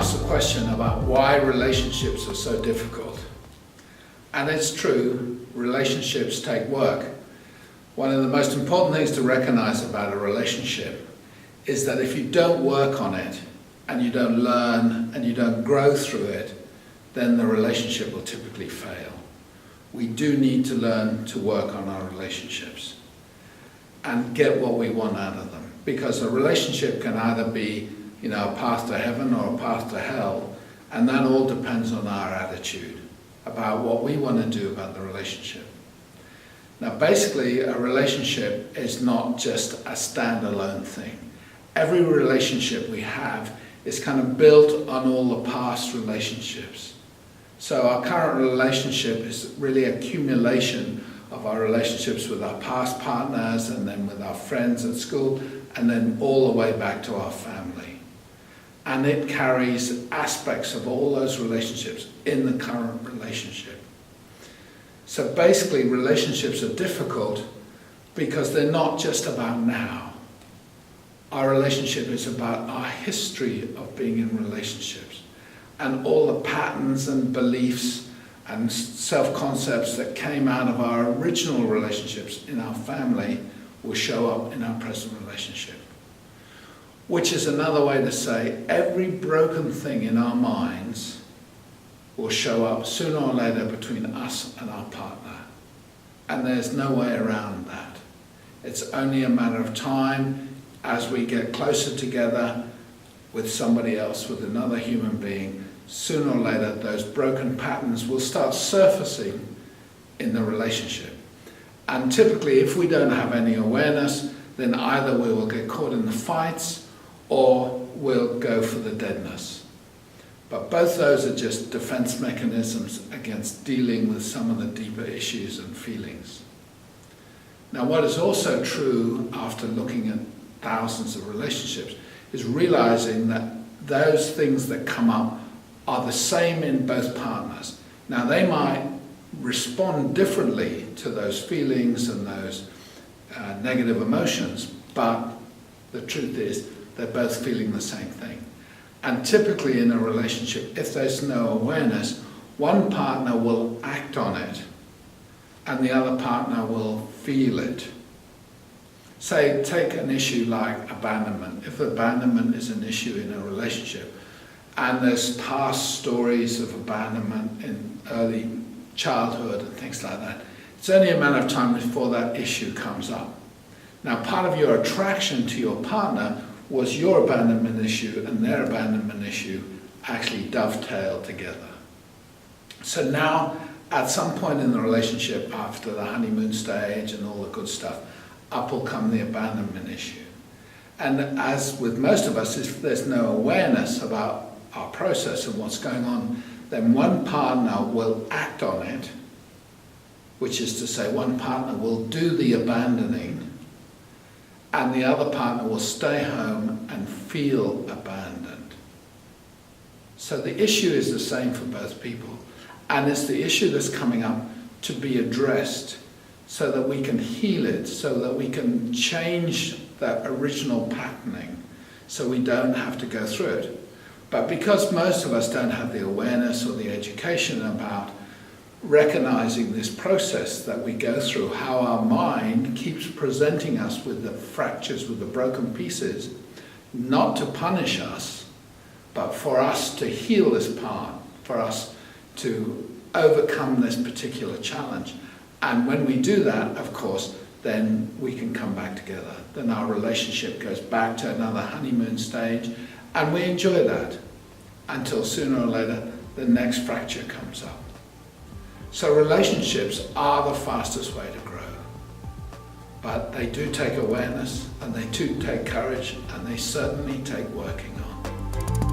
asked the question about why relationships are so difficult. And it's true, relationships take work. One of the most important things to recognize about a relationship is that if you don't work on it, and you don't learn, and you don't grow through it, then the relationship will typically fail. We do need to learn to work on our relationships and get what we want out of them. Because a relationship can either be, a path to heaven or a path to hell, and that all depends on our attitude about what we want to do about the relationship. Now, basically, a relationship is not just a standalone thing. Every relationship we have is kind of built on all the past relationships. So our current relationship is really accumulation of our relationships with our past partners, and then with our friends at school, and then all the way back to our family. And it carries aspects of all those relationships in the current relationship. So basically, relationships are difficult because they're not just about now. Our relationship is about our history of being in relationships, and all the patterns and beliefs and self-concepts that came out of our original relationships in our family will show up in our present relationship. Which is another way to say every broken thing in our minds will show up sooner or later between us and our partner. And there's no way around that. It's only a matter of time as we get closer together with somebody else, with another human being. Sooner or later, those broken patterns will start surfacing in the relationship. And typically, if we don't have any awareness, then either we will get caught in the fights or we'll go for the deadness. But both those are just defense mechanisms against dealing with some of the deeper issues and feelings. Now, what is also true after looking at thousands of relationships is realizing that those things that come up are the same in both partners. Now, they might respond differently to those feelings and those negative emotions, but the truth is they're both feeling the same thing. And typically in a relationship, if there's no awareness, one partner will act on it and the other partner will feel it. Say, take an issue like abandonment. If abandonment is an issue in a relationship, and there's past stories of abandonment in early childhood and things like that, it's only a matter of time before that issue comes up. Now, part of your attraction to your partner was your abandonment issue and their abandonment issue actually dovetailed together. So now, at some point in the relationship, after the honeymoon stage and all the good stuff, up will come the abandonment issue. And as with most of us, if there's no awareness about our process and what's going on, then one partner will act on it, which is to say one partner will do the abandoning, and the other partner will stay home and feel abandoned. So the issue is the same for both people, and it's the issue that's coming up to be addressed so that we can heal it, so that we can change that original patterning so we don't have to go through it. But because most of us don't have the awareness or the education about recognizing this process that we go through, how our mind keeps presenting us with the fractures, with the broken pieces, not to punish us, but for us to heal this part, for us to overcome this particular challenge. And when we do that, of course, then we can come back together. Then our relationship goes back to another honeymoon stage, and we enjoy that until sooner or later the next fracture comes up. So relationships are the fastest way to grow. But they do take awareness, and they do take courage, and they certainly take working on.